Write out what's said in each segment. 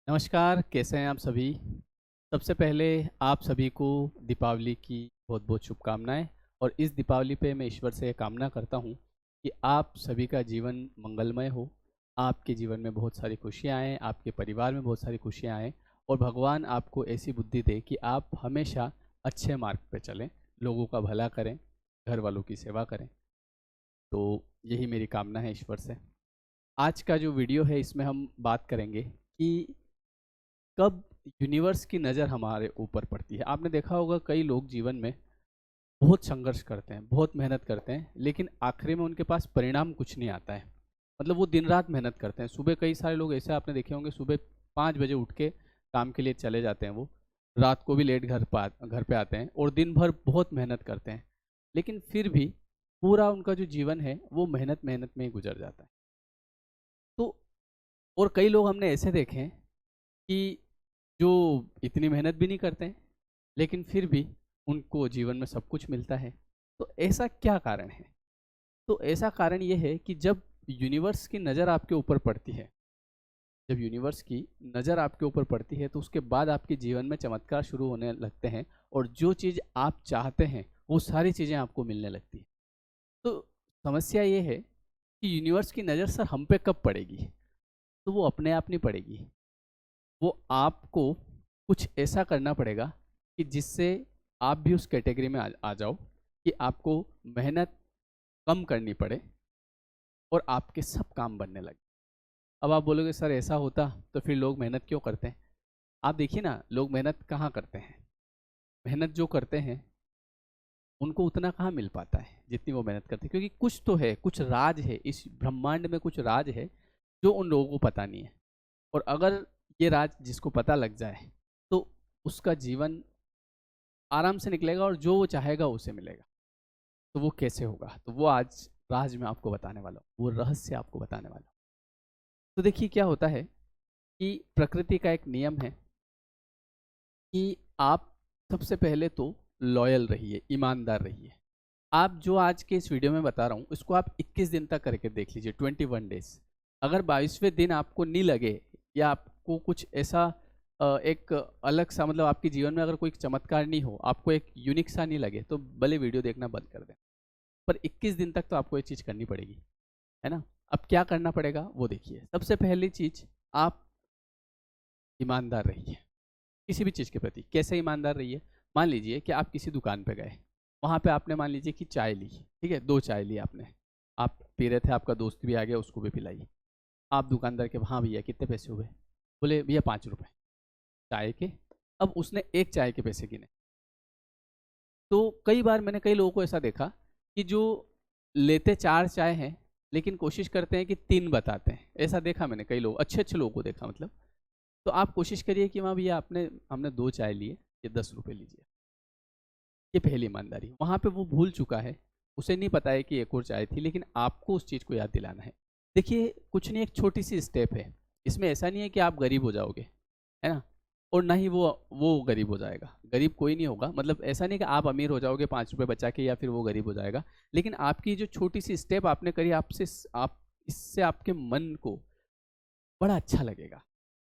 नमस्कार, कैसे हैं आप सभी? सबसे पहले आप सभी को दीपावली की बहुत-बहुत शुभकामनाएँ और इस दीपावली पे मैं ईश्वर से कामना करता हूँ कि आप सभी का जीवन मंगलमय हो, आपके जीवन में बहुत सारी खुशियाँ आएँ, आपके परिवार में बहुत सारी खुशियाँ आएँ और भगवान आपको ऐसी बुद्धि दे कि आप हमेशा अच्छे मार्ग पे चलें, लोगों का भला करें, घर वालों की सेवा करें। तो यही मेरी कामना है ईश्वर से। आज का जो वीडियो है इसमें हम बात करेंगे कि कब यूनिवर्स की नज़र हमारे ऊपर पड़ती है। आपने देखा होगा कई लोग जीवन में बहुत संघर्ष करते हैं, बहुत मेहनत करते हैं, लेकिन आखिरी में उनके पास परिणाम कुछ नहीं आता है। मतलब वो दिन रात मेहनत करते हैं। सुबह कई सारे लोग ऐसे आपने देखे होंगे, सुबह 5 बजे उठ के काम के लिए चले जाते हैं वो, रात को भी लेट घर पे आते हैं और दिन भर बहुत मेहनत करते हैं। लेकिन फिर भी पूरा उनका जो जीवन है वो मेहनत में ही गुजर जाता है। तो और कई लोग हमने ऐसे देखे हैं कि जो इतनी मेहनत भी नहीं करते हैं, लेकिन फिर भी उनको जीवन में सब कुछ मिलता है। तो ऐसा क्या कारण है? तो ऐसा कारण ये है कि जब यूनिवर्स की नज़र आपके ऊपर पड़ती है, जब यूनिवर्स की नज़र आपके ऊपर पड़ती है, तो उसके बाद आपके जीवन में चमत्कार शुरू होने लगते हैं और जो चीज़ आप चाहते हैं, वो सारी चीज़ें आपको मिलने लगती हैं। तो समस्या ये है कि यूनिवर्स की नज़र सर हम पे कब पड़ेगी? तो वो अपने आप नहीं पड़ेगी। वो आपको कुछ ऐसा करना पड़ेगा कि जिससे आप भी उस कैटेगरी में आ जाओ कि आपको मेहनत कम करनी पड़े और आपके सब काम बनने लगे। अब आप बोलोगे सर ऐसा होता तो फिर लोग मेहनत क्यों करते हैं? आप देखिए ना, लोग मेहनत कहाँ करते हैं? मेहनत जो करते हैं उनको उतना कहाँ मिल पाता है जितनी वो मेहनत करते हैं, क्योंकि कुछ तो है, कुछ राज है इस ब्रह्मांड में, कुछ राज है जो उन लोगों को पता नहीं है। और अगर ये राज जिसको पता लग जाए तो उसका जीवन आराम से निकलेगा और जो वो चाहेगा उसे मिलेगा। तो वो कैसे होगा? तो वो आज राज मैं आपको बताने वाला हूँ, वो रहस्य आपको बताने वाला हूँ। तो देखिए क्या होता है कि प्रकृति का एक नियम है कि आप सबसे पहले तो लॉयल रहिए, ईमानदार रहिए। आप जो आज के इस वीडियो में बता रहा हूँ, इसको आप 21 दिन तक करके देख लीजिए, 21 डेज़। अगर 22वें दिन आपको नहीं लगे या आपको कुछ ऐसा एक अलग सा, मतलब आपके जीवन में अगर कोई चमत्कार नहीं हो, आपको एक यूनिक सा नहीं लगे, तो भले वीडियो देखना बंद कर दें। पर 21 दिन तक तो आपको ये चीज़ करनी पड़ेगी, है ना? अब क्या करना पड़ेगा वो देखिए। सबसे पहली चीज़, आप ईमानदार रहिए किसी भी चीज़ के प्रति। कैसे ईमानदार रहिए? मान लीजिए कि आप किसी दुकान पे गए, वहाँ पे आपने मान लीजिए कि चाय ली, ठीक है? 2 चाय ली आपने, आप पी रहे थे, आपका दोस्त भी आ गया, उसको भी पिलाई। आप दुकानदार के, हाँ भैया कितने पैसे हुए? बोले भैया 5 रुपए चाय के। अब उसने एक चाय के पैसे गिने। तो कई बार मैंने कई लोगों को ऐसा देखा कि जो लेते 4 चाय हैं, लेकिन कोशिश करते हैं कि 3 बताते हैं। ऐसा देखा मैंने कई लोग, अच्छे-अच्छे लोगों को देखा मतलब। तो आप कोशिश करिए कि हाँ भैया आपने हमने 2 चाय लिए, ये 10 रुपए लीजिए। ये पहली ईमानदारी। वहाँ पे वो भूल चुका है, उसे नहीं पता है कि एक और चाय थी, लेकिन आपको उस चीज़ को याद दिलाना है। देखिए कुछ नहीं, एक छोटी-सी स्टेप है। इसमें ऐसा नहीं है कि आप गरीब हो जाओगे, है ना? और ना ही वो गरीब हो जाएगा। गरीब कोई नहीं होगा, मतलब ऐसा नहीं कि आप अमीर हो जाओगे 5 रुपए बचा के या फिर वो गरीब हो जाएगा। लेकिन आपकी जो छोटी-सी स्टेप आपने करी, आपसे आप इससे आपके मन को बड़ा अच्छा लगेगा।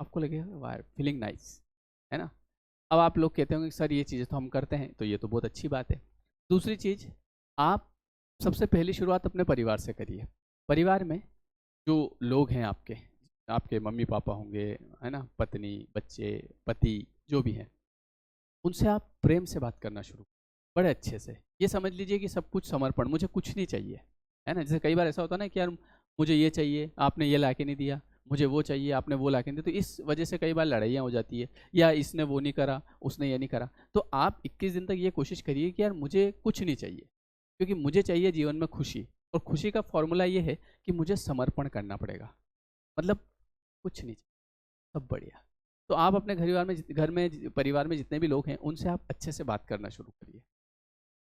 आपको लगेगा वाह! फीलिंग नाइस, है ना? अब आप लोग कहते होंगे कि सर ये चीज़ें तो हम करते हैं, तो ये तो बहुत अच्छी बात है। दूसरी चीज़, आप सबसे पहली शुरुआत अपने परिवार से करिए। परिवार में जो लोग हैं आपके, आपके मम्मी-पापा होंगे, है ना? पत्नी, बच्चे, पति, जो भी हैं, उनसे आप प्रेम से बात करना शुरू, बड़े अच्छे से। ये समझ लीजिए कि सब कुछ समर्पण, मुझे कुछ नहीं चाहिए, है ना? जैसे कई बार ऐसा होता है ना कि यार मुझे ये चाहिए, आपने ये लाके नहीं दिया, मुझे वो चाहिए, आपने वो लाके नहीं दिया, तो इस वजह से कई बार लड़ाइयाँ हो जाती है, या इसने वो नहीं करा, उसने ये नहीं करा। तो आप 21 दिन तक ये कोशिश करिए कि यार मुझे कुछ नहीं चाहिए, क्योंकि मुझे चाहिए जीवन में खुशी, और खुशी का फ़ॉर्मूला ये है कि मुझे समर्पण करना पड़ेगा। मतलब कुछ नहीं चाहिए, सब बढ़िया। तो आप अपने परिवार में जितने भी लोग हैं, उनसे आप अच्छे से बात करना शुरू करिए।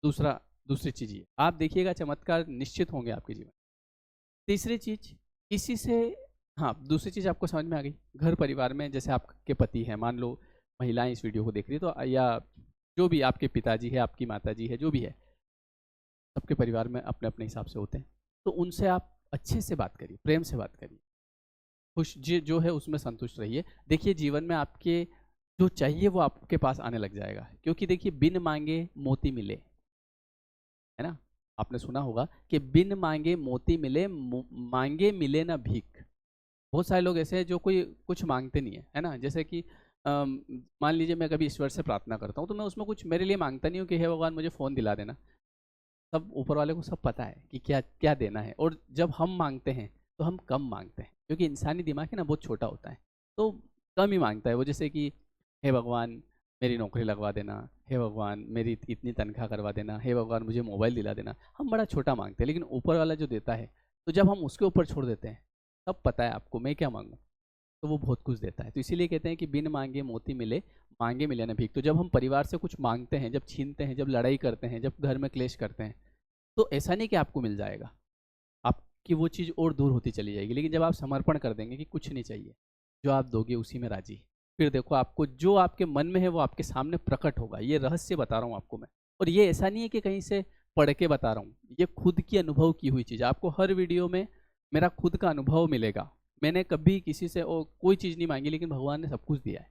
दूसरी चीज़ ये, आप देखिएगा चमत्कार निश्चित होंगे आपके जीवन। तीसरी चीज़, इसी से, हाँ, दूसरी चीज़ आपको समझ में आ गई। घर परिवार में जैसे आपके पति हैं, मान लो महिलाएँ इस वीडियो को देख रही है, तो या जो भी आपके पिताजी है, आपकी माताजी है, जो भी है, सबके परिवार में अपने-अपने हिसाब से होते हैं। तो उनसे आप अच्छे से बात करिए, प्रेम से बात करिए। खुश जो है उसमें संतुष्ट रहिए। देखिए जीवन में आपके जो चाहिए वो आपके पास आने लग जाएगा, क्योंकि देखिए बिन मांगे मोती मिले, है ना? आपने सुना होगा कि बिन मांगे मोती मिले, मांगे मिले ना भीख। बहुत सारे लोग ऐसे हैं जो कोई कुछ मांगते नहीं है ना? जैसे कि मान लीजिए मैं कभी ईश्वर से प्रार्थना करता हूँ तो मैं उसमें कुछ मेरे लिए मांगता नहीं हूँ कि हे भगवान मुझे फ़ोन दिला देना। सब ऊपर वाले को सब पता है कि क्या क्या देना है, और जब हम मांगते हैं तो हम कम मांगते हैं, क्योंकि इंसानी दिमाग है ना बहुत छोटा होता है, तो कम ही मांगता है वो। जैसे कि हे भगवान मेरी नौकरी लगवा देना, हे भगवान मेरी इतनी तनख्वाह करवा देना, हे भगवान मुझे मोबाइल दिला देना, हम बड़ा छोटा मांगते हैं। लेकिन ऊपर वाला जो देता है, तो जब हम उसके ऊपर छोड़ देते हैं, तब पता है आपको मैं क्या मांगूँ, तो वो बहुत कुछ देता है। तो इसीलिए कहते हैं कि बिन मांगे मोती मिले, मांगे मिले ना भीख। तो जब हम परिवार से कुछ मांगते हैं, जब छीनते हैं, जब लड़ाई करते हैं, जब घर में क्लेश करते हैं, तो ऐसा नहीं कि आपको मिल जाएगा, आपकी वो चीज़ और दूर होती चली जाएगी। लेकिन जब आप समर्पण कर देंगे कि कुछ नहीं चाहिए, जो आप दोगे उसी में राजी, फिर देखो आपको जो आपके मन में है वो आपके सामने प्रकट होगा। ये रहस्य बता रहा हूँ आपको मैं, और ये ऐसा नहीं है कि कहीं से पढ़ के बता रहा हूँ, ये खुद की अनुभव की हुई चीज़। आपको हर वीडियो में मेरा खुद का अनुभव मिलेगा। मैंने कभी किसी से कोई चीज़ नहीं मांगी, लेकिन भगवान ने सब कुछ दिया है,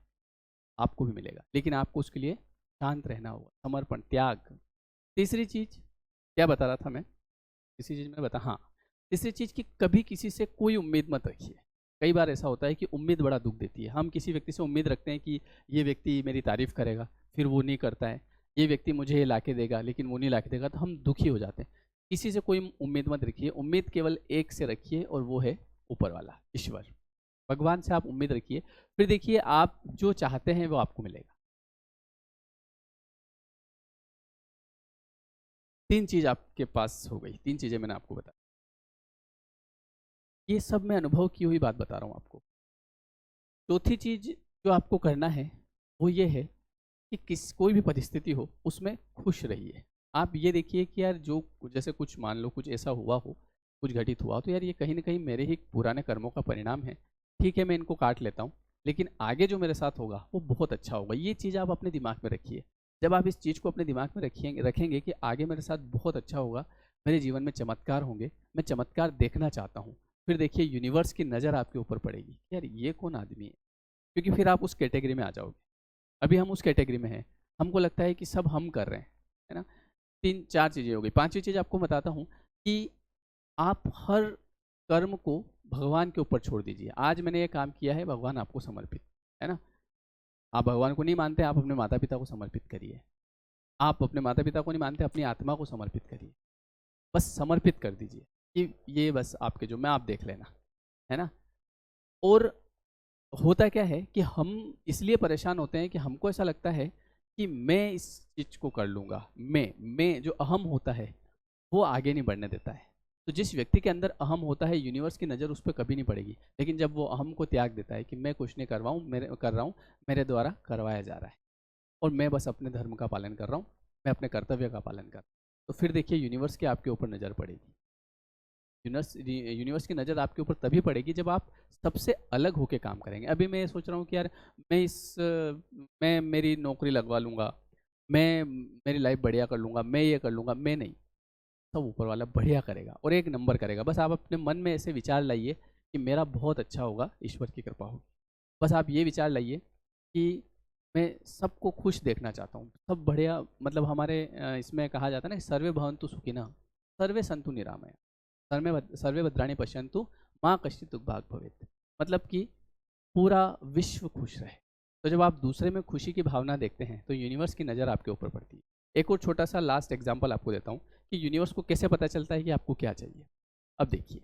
आपको भी मिलेगा। लेकिन आपको उसके लिए शांत रहना होगा, समर्पण, त्याग। तीसरी चीज़ क्या बता रहा था मैं? तीसरी चीज़ मैंने बता, हाँ, तीसरी चीज़ कि कभी किसी से कोई उम्मीद मत रखिए। कई बार ऐसा होता है कि उम्मीद बड़ा दुख देती है। हम किसी व्यक्ति से उम्मीद रखते हैं कि ये व्यक्ति मेरी तारीफ़ करेगा, फिर वो नहीं करता है। ये व्यक्ति मुझे ये ला के देगा, लेकिन वो नहीं ला के देगा, तो हम दुखी हो जाते हैं। किसी से कोई उम्मीद मत रखिए, उम्मीद केवल एक से रखिए, और वो है ऊपर वाला, ईश्वर। भगवान से आप उम्मीद रखिए, फिर देखिए आप जो चाहते हैं वो आपको मिलेगा। 3 चीज़ आपके पास हो गई, 3 चीज़ें मैंने आपको बताई। ये सब मैं अनुभव की हुई बात बता रहा हूँ आपको। चौथी चीज़ जो आपको करना है, वो ये है कि किस कोई भी परिस्थिति हो, उसमें खुश रहिए। आप ये देखिए कि यार जो जैसे कुछ मान लो कुछ ऐसा हुआ हो, कुछ घटित हुआ हो, तो यार ये कहीं न कहीं मेरे ही पुराने कर्मों का परिणाम है। ठीक है, मैं इनको काट लेता हूँ, लेकिन आगे जो मेरे साथ होगा, वो बहुत अच्छा होगा। ये चीज़ आप अपने दिमाग में रखिए। जब आप इस चीज़ को अपने दिमाग में रखेंगे कि आगे मेरे साथ बहुत अच्छा होगा, मेरे जीवन में चमत्कार होंगे, मैं चमत्कार देखना चाहता हूँ। फिर देखिए यूनिवर्स की नज़र आपके ऊपर पड़ेगी, यार ये कौन आदमी है? क्योंकि फिर आप उस कैटेगरी में आ जाओगे। अभी हम उस कैटेगरी में हैं, हमको लगता है कि सब हम कर रहे हैं, है ना? 3-4 चीज़ें हो गई। 5वीं चीज़ आपको बताता हूँ कि आप हर कर्म को भगवान के ऊपर छोड़ दीजिए। आज मैंने ये काम किया है, भगवान आपको समर्पित, है ना? आप भगवान को नहीं मानते, आप अपने माता-पिता को समर्पित करिए। आप अपने माता-पिता को नहीं मानते, अपनी आत्मा को समर्पित करिए। बस समर्पित कर दीजिए कि ये बस आपके जो मैं आप देख लेना, है ना? और होता क्या है कि हम इसलिए परेशान होते हैं कि हमको ऐसा लगता है कि मैं इस चीज़ को कर लूँगा। मैं जो अहम होता है, वो आगे नहीं बढ़ने देता है। तो जिस व्यक्ति के अंदर अहम होता है, यूनिवर्स की नज़र उस पे कभी नहीं पड़ेगी। लेकिन जब वो अहम को त्याग देता है कि मैं कुछ नहीं कर रहा हूँ, मेरे द्वारा करवाया जा रहा है, और मैं बस अपने धर्म का पालन कर रहा हूँ, मैं अपने कर्तव्य का पालन कर रहा हूँ। तो फिर देखिए यूनिवर्स की आपके ऊपर नज़र पड़ेगी। यूनिवर्स की नज़र आपके ऊपर तभी पड़ेगी जब आप सबसे अलग होके काम करेंगे। अभी मैं सोच रहा हूँ कि यार मैं मेरी नौकरी लगवा लूँगा, मैं मेरी लाइफ बढ़िया कर लूँगा, मैं ये कर लूँगा, मैं नहीं, सब ऊपर वाला बढ़िया करेगा और एक नंबर करेगा। बस आप अपने मन में ऐसे विचार लाइए कि मेरा बहुत अच्छा होगा, ईश्वर की कृपा होगी। बस आप ये विचार लाइए कि मैं सबको खुश देखना चाहता हूँ, सब बढ़िया। मतलब हमारे इसमें कहा जाता है ना कि सर्वे भवन्तु सुखिनः, सर्वे सन्तु निरामया, सर्वे भद्राणि पश्यन्तु माँ कश्चित् दुर्भाग् भवेत्। मतलब कि पूरा विश्व खुश रहे। तो जब आप दूसरे में खुशी की भावना देखते हैं, तो यूनिवर्स की नज़र आपके ऊपर पड़ती है। एक और छोटा सा लास्ट एग्जाम्पल आपको देता हूँ कि यूनिवर्स को कैसे पता चलता है कि आपको क्या चाहिए। अब देखिए,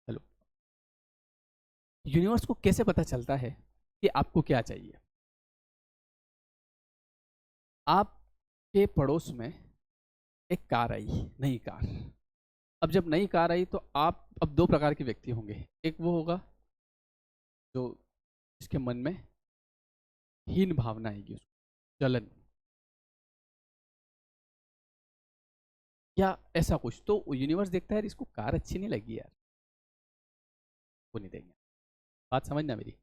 हेलो, यूनिवर्स को कैसे पता चलता है कि आपको क्या चाहिए? आपके पड़ोस में एक कार आई, नई कार। अब जब नई कार आई तो आप अब दो प्रकार के व्यक्ति होंगे। एक वो होगा जो जिसके मन में हीन भावना आएगी, उसको जलन, या ऐसा कुछ। तो यूनिवर्स देखता है यार इसको कार अच्छी नहीं लगी यार, वो नहीं देंगे। बात समझना मेरी।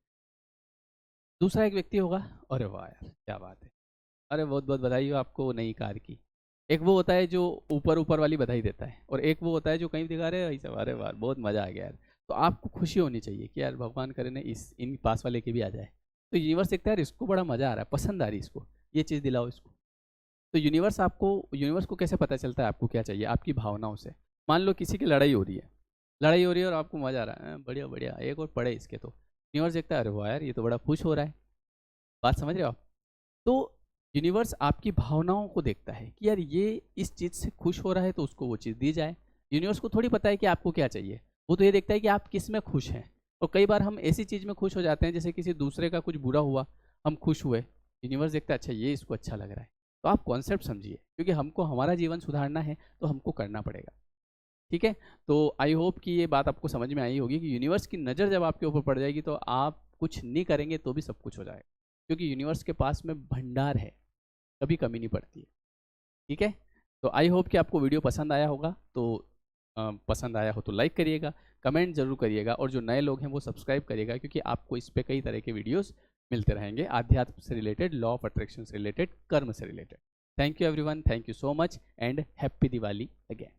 दूसरा एक व्यक्ति होगा, अरे वाह यार क्या बात है, अरे बहुत बहुत बधाई हो आपको नई कार की। एक वो होता है जो ऊपर ऊपर वाली बधाई देता है, और एक वो होता है जो कहीं दिखा रहे हैं भाई साहब, अरे वाह बहुत मज़ा आ गया यार। तो आपको खुशी होनी चाहिए कि यार भगवान करे ना इस इन पास वाले के भी आ जाए। तो यूनिवर्स देखता है यार इसको बड़ा मज़ा आ रहा है, पसंद आ रही है इसको, ये चीज़ दिलाओ इसको। तो यूनिवर्स को कैसे पता चलता है आपको क्या चाहिए? आपकी भावनाओं से। मान लो किसी की लड़ाई हो रही है और आपको मज़ा आ रहा है, बढ़िया बढ़िया एक और पढ़े इसके तो। यूनिवर्स देखता है अरे वाह यार ये तो बड़ा खुश हो रहा है। बात समझ रहे हो आप? तो यूनिवर्स आपकी भावनाओं को देखता है कि यार ये इस चीज़ से खुश हो रहा है तो उसको वो चीज़ दी जाए। यूनिवर्स को थोड़ी पता है कि आपको क्या चाहिए, वो तो ये देखता है कि आप किस में खुश हैं। और कई बार हम ऐसी चीज़ में खुश हो जाते हैं जैसे किसी दूसरे का कुछ बुरा हुआ, हम खुश हुए, यूनिवर्स देखता है अच्छा ये इसको अच्छा लग रहा है। तो आप कॉन्सेप्ट समझिए, क्योंकि हमको हमारा जीवन सुधारना है तो हमको करना पड़ेगा। ठीक है? तो आई होप कि ये बात आपको समझ में आई होगी कि यूनिवर्स की नज़र जब आपके ऊपर पड़ जाएगी तो आप कुछ नहीं करेंगे तो भी सब कुछ हो जाएगा, क्योंकि यूनिवर्स के पास में भंडार है, कभी कमी नहीं पड़ती है। ठीक है? तो आई होप कि आपको वीडियो पसंद आया होगा। तो पसंद आया हो तो लाइक करिएगा, कमेंट ज़रूर करिएगा, और जो नए लोग हैं वो सब्सक्राइब करिएगा, क्योंकि आपको इस पे कई तरह के वीडियोस मिलते रहेंगे, आध्यात्म से रिलेटेड, लॉ ऑफ अट्रैक्शन से रिलेटेड, कर्म से related. Thank you everyone, thank you so much and happy Diwali again.